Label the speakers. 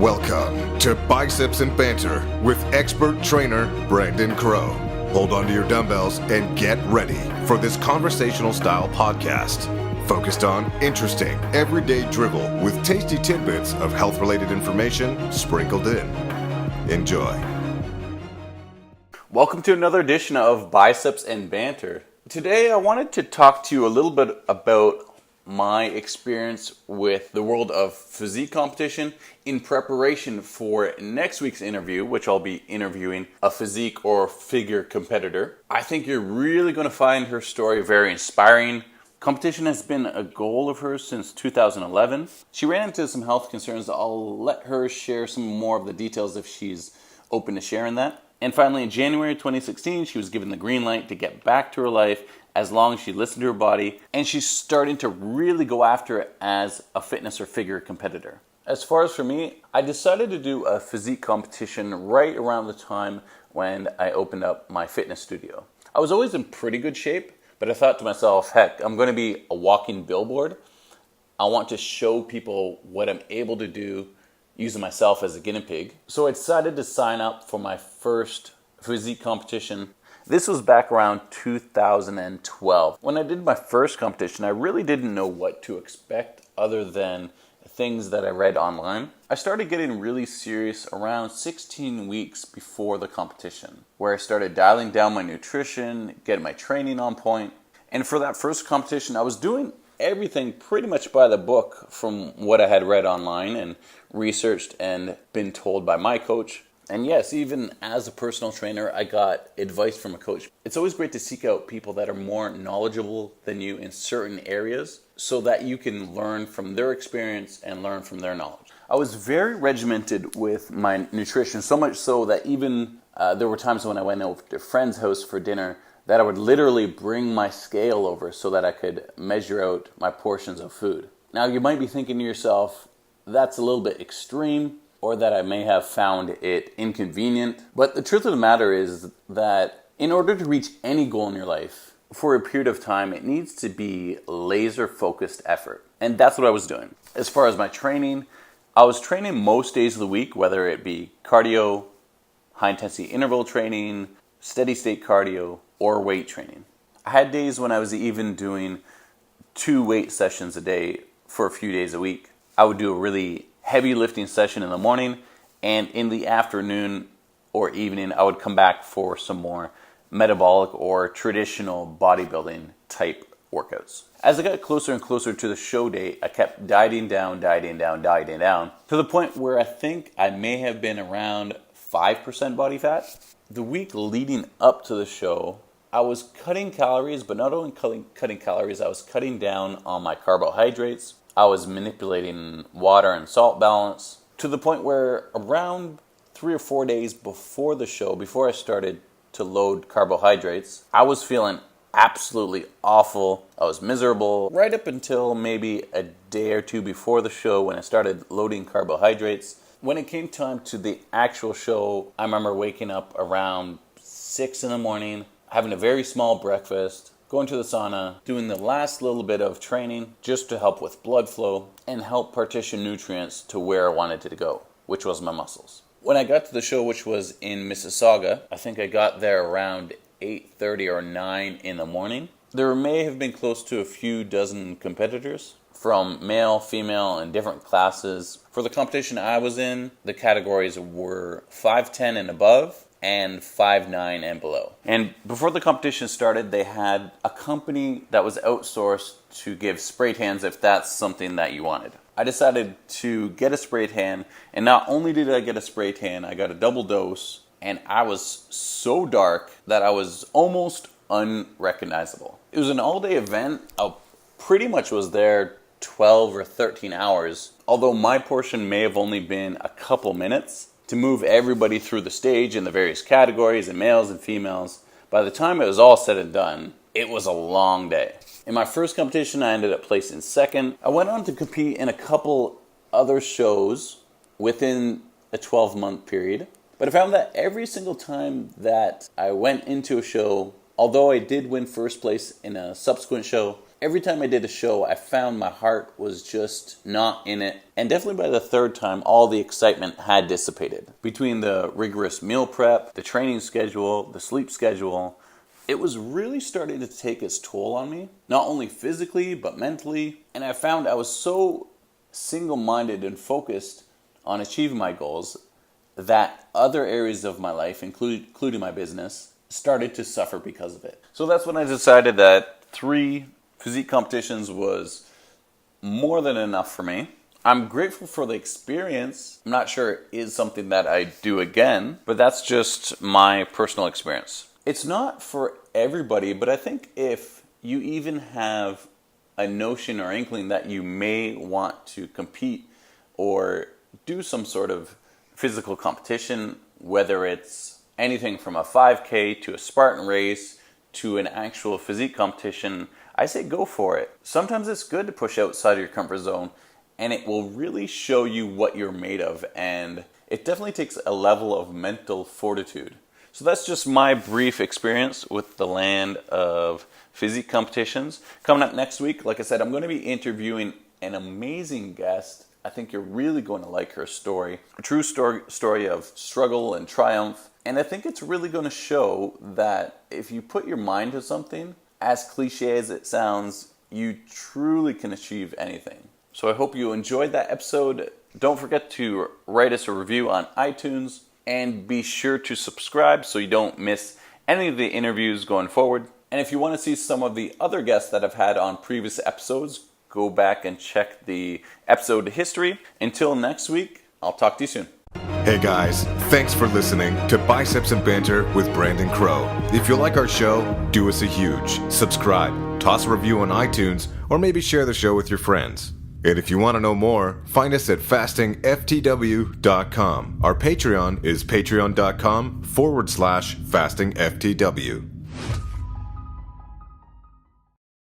Speaker 1: Welcome to Biceps and Banter with expert trainer Brandon Crow. Hold on to your dumbbells and get ready for this conversational style podcast focused on interesting, everyday drivel with tasty tidbits of health-related information sprinkled in. Enjoy.
Speaker 2: Welcome to another edition of Biceps and Banter. Today I wanted to talk to you a little bit about my experience with the world of physique competition in preparation for next week's interview, which I'll be interviewing a physique or figure competitor. I think you're really going to find her story very inspiring. Competition has been a goal of hers since 2011. She ran into some health concerns. I'll let her share some more of the details if she's open to sharing that. And finally, in January 2016, she was given the green light to get back to her life as long as she listened to her body, and she's starting to really go after it as a fitness or figure competitor. As far as for me, I decided to do a physique competition right around the time when I opened up my fitness studio. I was always in pretty good shape, but I thought to myself, heck, I'm going to be a walking billboard. I want to show people what I'm able to do using myself as a guinea pig. So I decided to sign up for my first physique competition. This was back around 2012. When I did my first competition, I really didn't know what to expect other than things that I read online. I started getting really serious around 16 weeks before the competition, where I started dialing down my nutrition, getting my training on point. And for that first competition, I was doing everything pretty much by the book from what I had read online and researched and been told by my coach. And yes, even as a personal trainer, I got advice from a coach. It's always great to seek out people that are more knowledgeable than you in certain areas so that you can learn from their experience and learn from their knowledge. I was very regimented with my nutrition, so much so that even there were times when I went over to a friend's house for dinner that I would literally bring my scale over so that I could measure out my portions of food. Now, you might be thinking to yourself, that's a little bit extreme, or that I may have found it inconvenient. But the truth of the matter is that in order to reach any goal in your life, for a period of time, it needs to be laser-focused effort. And that's what I was doing. As far as my training, I was training most days of the week, whether it be cardio, high-intensity interval training, steady-state cardio, or weight training. I had days when I was even doing 2 weight sessions a day for a few days a week. I would do a really heavy lifting session in the morning, and in the afternoon or evening, I would come back for some more metabolic or traditional bodybuilding type workouts. As I got closer and closer to the show date, I kept dieting down, to the point where I think I may have been around 5% body fat. The week leading up to the show, I was cutting calories, but not only cutting calories, I was cutting down on my carbohydrates. I was manipulating water and salt balance to the point where around 3 or 4 days before the show, before I started to load carbohydrates, I was feeling absolutely awful. I was miserable right up until maybe a day or two before the show when I started loading carbohydrates. When it came time to the actual show, I remember waking up around 6 in the morning, having a very small breakfast, going to the sauna, doing the last little bit of training just to help with blood flow and help partition nutrients to where I wanted it to go, which was my muscles. When I got to the show, which was in Mississauga, I think I got there around 8:30 or 9 in the morning. There may have been close to a few dozen competitors from male, female, and different classes. For the competition I was in, the categories were 5'10" and above, and 5'9" and below. And before the competition started, they had a company that was outsourced to give spray tans if that's something that you wanted. I decided to get a spray tan, and not only did I get a spray tan, I got a double dose, and I was so dark that I was almost unrecognizable. It was an all-day event. I pretty much was there 12 or 13 hours, although my portion may have only been a couple minutes to move everybody through the stage in the various categories and males and females. By the time it was all said and done, it was a long day. In my first competition, I ended up placing second. I went on to compete in a couple other shows within a 12-month period, but I found that every single time that I went into a show, although I did win first place in a subsequent show, every time I did a show, I found my heart was just not in it. And definitely by the third time, all the excitement had dissipated. Between the rigorous meal prep, the training schedule, the sleep schedule, it was really starting to take its toll on me, not only physically, but mentally. And I found I was so single-minded and focused on achieving my goals that other areas of my life, including my business, started to suffer because of it. So that's when I decided that 3 physique competitions was more than enough for me. I'm grateful for the experience. I'm not sure it is something that I do again, but that's just my personal experience. It's not for everybody, but I think if you even have a notion or inkling that you may want to compete or do some sort of physical competition, whether it's anything from a 5K to a Spartan race to an actual physique competition, I say go for it. Sometimes it's good to push outside of your comfort zone, and it will really show you what you're made of, and it definitely takes a level of mental fortitude. So that's just my brief experience with the land of physique competitions. Coming up next week, like I said, I'm going to be interviewing an amazing guest. I think you're really going to like her story. A true story of struggle and triumph. And I think it's really going to show that if you put your mind to something, as cliche as it sounds, you truly can achieve anything. So I hope you enjoyed that episode. Don't forget to write us a review on iTunes and be sure to subscribe so you don't miss any of the interviews going forward. And if you want to see some of the other guests that I've had on previous episodes, go back and check the episode history. Until next week, I'll talk to you soon.
Speaker 1: Hey guys, thanks for listening to Biceps and Banter with Brandon Crow. If you like our show, do us a huge subscribe, toss a review on iTunes, or maybe share the show with your friends. And if you want to know more, find us at fastingftw.com. Our Patreon is patreon.com/fastingftw.